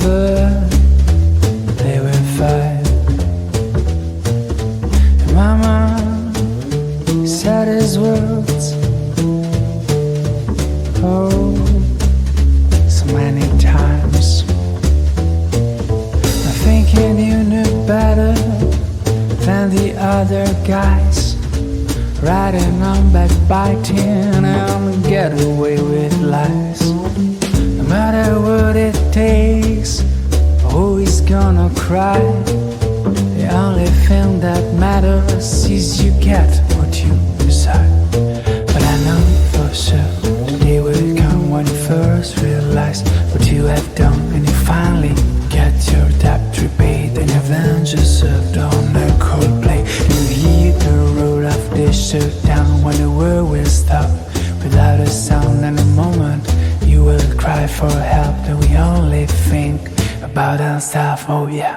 never play with fire. And Mama said his words, oh, so many times. I'm thinking you knew better than the other guys, riding on backbiting and get away with lies. No matter what it takes, always gonna cry. The only thing that matters is you get what you decide. But I know for sure the day will come when you first realize what you have done, and you finally get your debt repaid, and your vengeance served on a cold plate. You hear the roar of this shutdown when the world will stop without a sound. And the moment you will cry for help, and we only think about ourselves. Oh yeah.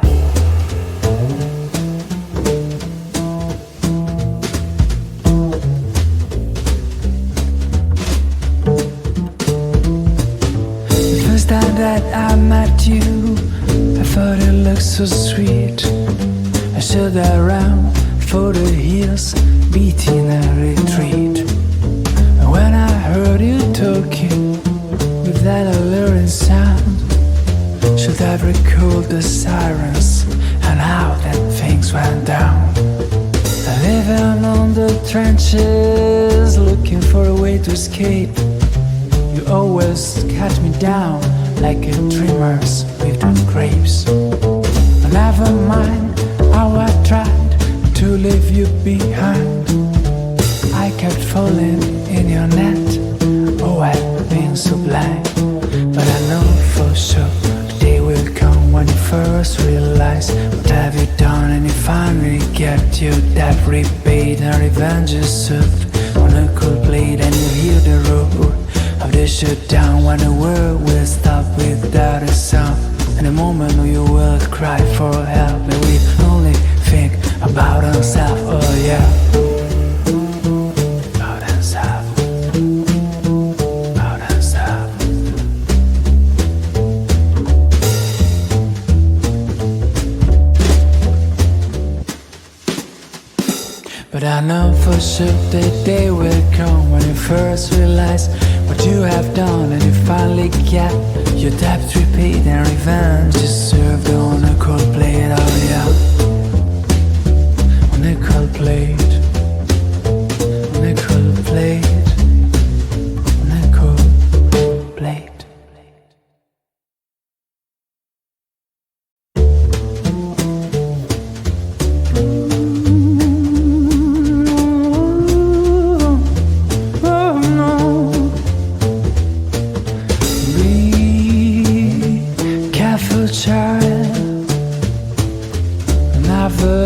The first time that I met you, I thought it looked so sweet. I stood around for the hills, beating a retreat. And when I heard you talking with that alluring sound, should I recall the sirens and how that things went down? Living on the trenches, looking for a way to escape. You always cut me down like a dreamer's with the grapes. But never mind how I tried to leave you behind. I kept falling in your net. Oh, I've been so blind. But I know for sure the day will come when you first realize what have you done, and you finally get your debt repaid, and revenge is served on a cold plate. And you hear the roar of the shutdown when the world will stop without a sound. And the moment you will cry for help, and we only think about ourselves. Oh yeah. About ourselves. About ourselves. But I know for sure the day will come when you first realize what you have done, and you finally get your debt repaid, and revenge is served on a cold plate. Oh yeah. On a cold plate. On a cold plate. On a cold plate. Child, never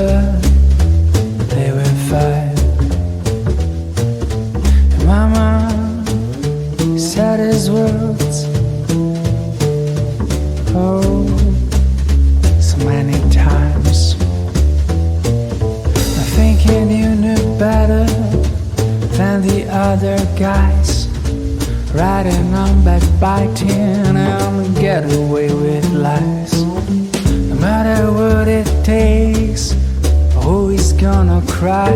play with fire. And Mama said his words, oh, so many times. I'm thinking you knew better than the other guys, riding on backbiting and get away with lies. No matter what it takes, always gonna cry.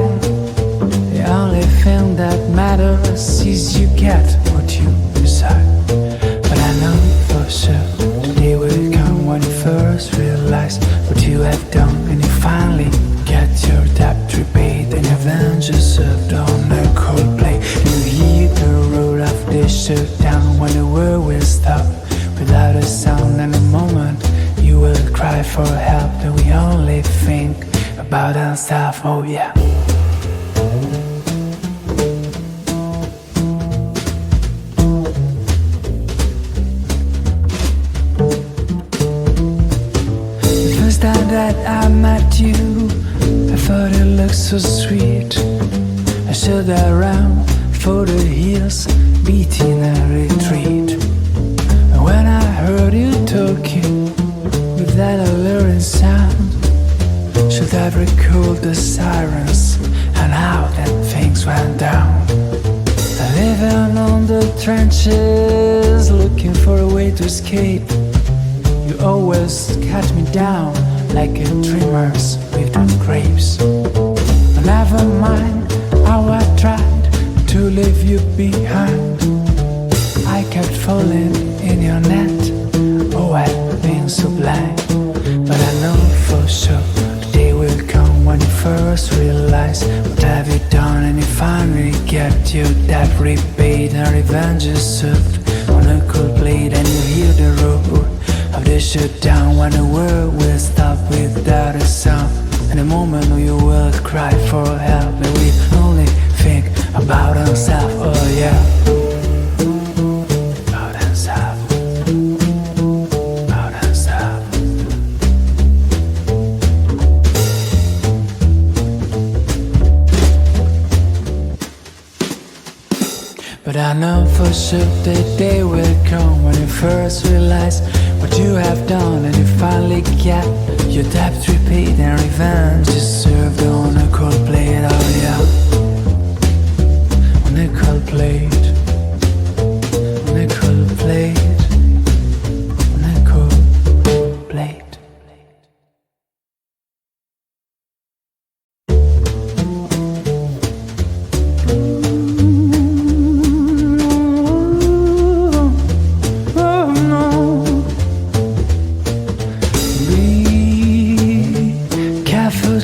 The only thing that matters is you get what you decide. But I know for sure the day will come when you first realize what you have done, and you finally get your debt repaid, and your vengeance served on a cold plate. You hear the roar of the shutdown when the world will stop without a sound. And the moment you will cry for help, and we only think about ourselves. Oh yeah. The first time that I met you, I thought it looked so sweet. I stood around for the hills, beating a retreat. And when I heard you talking with that alluring sound, should I recall the sirens and how that things went down? Living on the trenches, looking for a way to escape. You You always cut me down like a dreamers with on grapes. But never mind how I tried to leave you behind. I kept falling in your net. Oh, I've been so blind. But I know for sure the day will come when you first realize what have you done, and you finally get your debt repaid and revenge is served on a cold plate. And you hear the roar of the shutdown when the world will stop without a sound. In a moment you will cry for help, and we only think about ourselves. Oh yeah, about ourselves, about ourselves. But I know for sure the day will come when you first realize what you have done, and you finally get your debt repaid and revenge is served on a cold plate. Oh yeah, on a cold plate, on a cold plate, on a cold plate.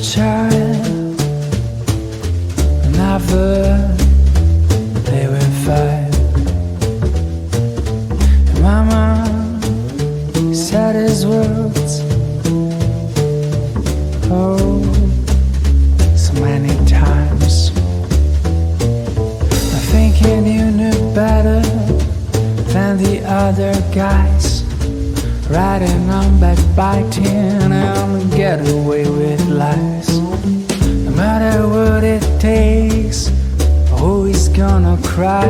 Child, never play with fire. And Mama said his words, oh, so many times. I'm thinking you knew better than the other guys, riding on backbiting and get away with lies. No matter what it takes, always gonna cry.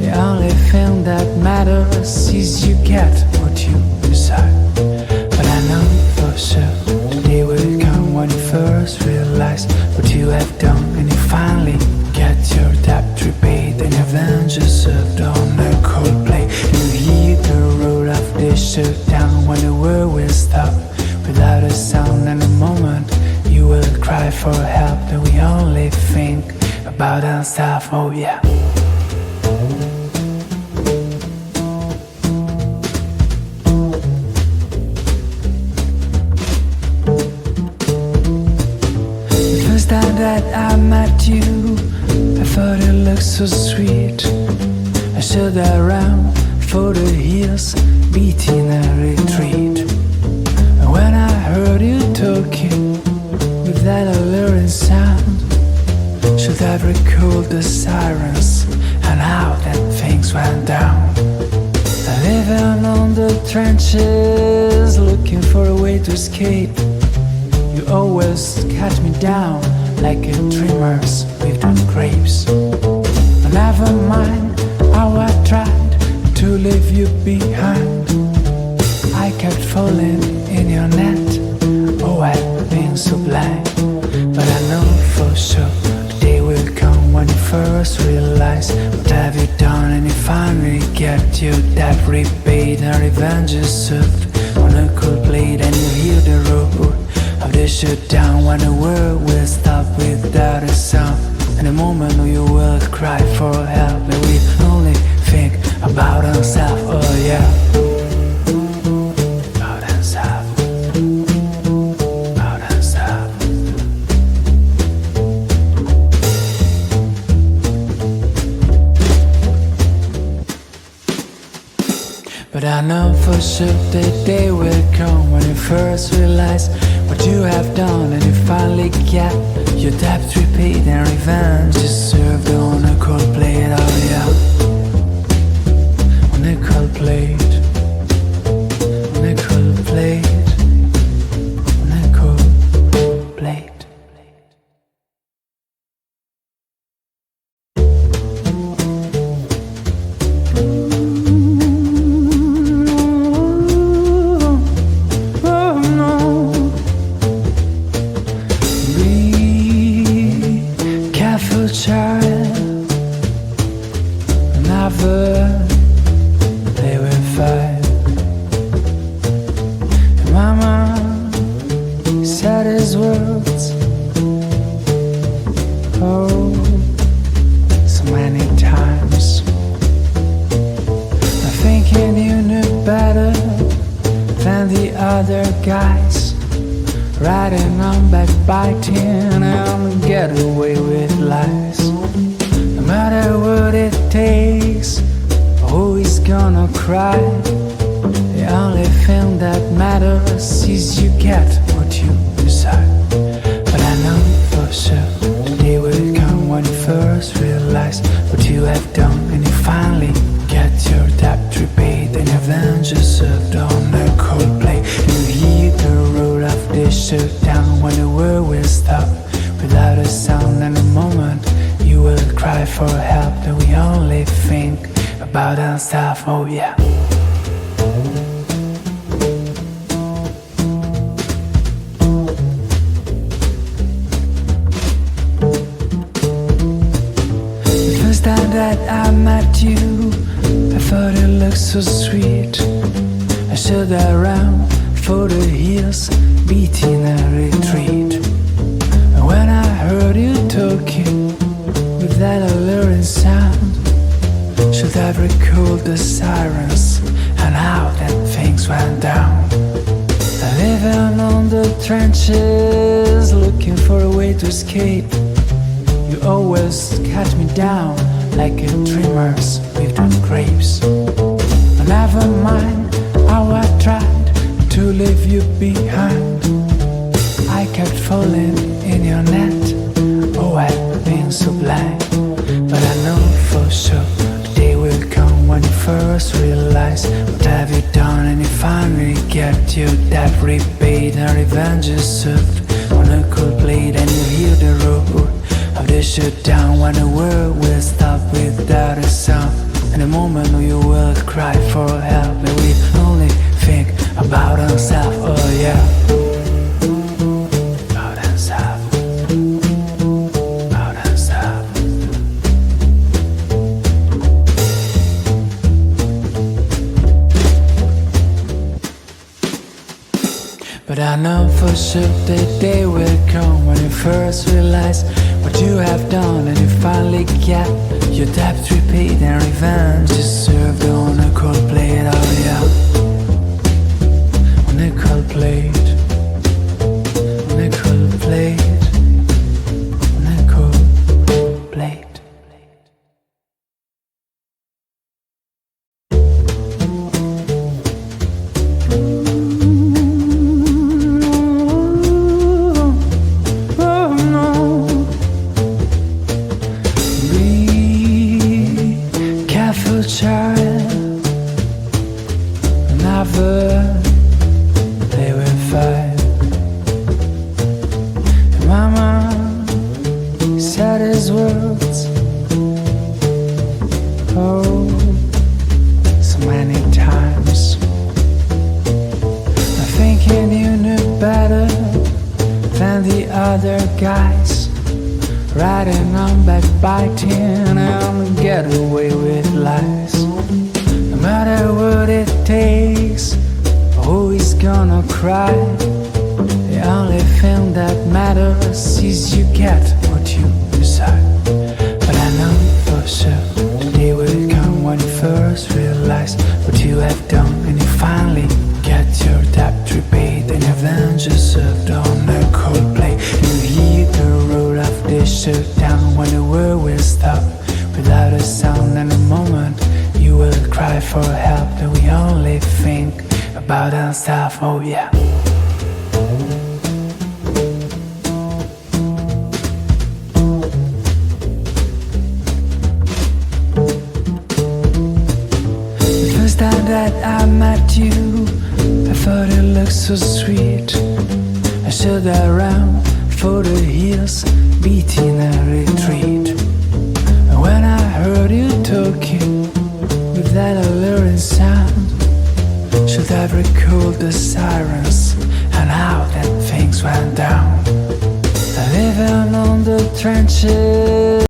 The only thing that matters is you get what you decide. But I know for sure the day will come when you first realize what you have done, and you finally get your debt repaid and your vengeance served on a cold plate. And you hear the roar of the shutdown when the world will stop without a sound. And the moment you will cry for help, and we only think about ourselves. Oh yeah. The first time that I met you, I thought it looked so sweet. I stood around for the hills, beating a retreat. And when I heard you talking with that alluring sound, should have recalled the sirens and how that things went down. Living on the trenches, looking for a way to escape. You always cut me down like a dreamers with on grapes. But never mind how I tried to leave you behind. I kept falling in your net. Oh, I've been so blind. But I know for sure the day will come when you first realize what have you done, and you finally get your debt repaid and revenge is served on a cold plate. And you hear the roar of the shutdown when the world will stop without a sound. In a moment you will cry for help, and we only think about ourselves. Oh yeah, about ourselves, about ourselves. But I know for sure the day will come when you first realize what you have done, and you finally get your debt repaid and revenge is served on a cold plate. Oh yeah, on a cold plate, on a cold plate, on a cold plate. Child, never play with fire. thinking you knew better than the other guys, riding on backbiting and get away with lies. No matter what it takes, always gonna cry. The only thing that matters is you get what you decide. But I know for sure the day will come when you first realize what you have done, and you finally get your debt repaid, and your vengeance served on a cold plate. You hear the roar of the shutdown when the world will stop without a sound. And the moment you will cry for help, and we only think about ourselves. Oh yeah. Time that I met you, I thought it looked so sweet. I stood around for the hills, beating a retreat. And when I heard you talking with that alluring sound, should I recall the sirens and how that things went down? Living on the trenches, looking for a way to escape. You always cut me down like a dreamer's with the grapes. But never mind how I tried to leave you behind. I kept falling in your net. Oh, I've been so blind. But I know for sure the day will come when you first realize what have you done, and you finally get your debt repaid, and revenge is served on a cold plate. And you hear the roar of the shutdown when the world will stop without a sound. And the moment you will cry for help, and we only think about ourselves. Oh yeah. About ourselves. About ourselves. But I know for sure the day will come when you first realize what you have done, and you finally get your debt repaid, and revenge is served on a cold plate. Oh yeah. On a cold plate. On a cold plate. On a cold plate. Child, never play with fire. And Mama said his words, oh, so many times. I'm thinking you knew better than the other guys, riding on backbiting and get away with lies. No matter what it takes, always gonna cry. The only thing that matters is you get what you decide. But I know for sure the day will come when you first realize what you have done, and you finally get your debt repaid, and your vengeance served on a cold plate. You hear the roar of the shutdown when the world will stop without a sound. And the moment you will cry for help, and we only think about ourselves. Oh yeah. The first time that I met you, I thought it looked so sweet. I stood around for the hills, beating a retreat. And when I heard you talking with that alluring sound, should I recall the sirens and how that things went down? Living on the trenches.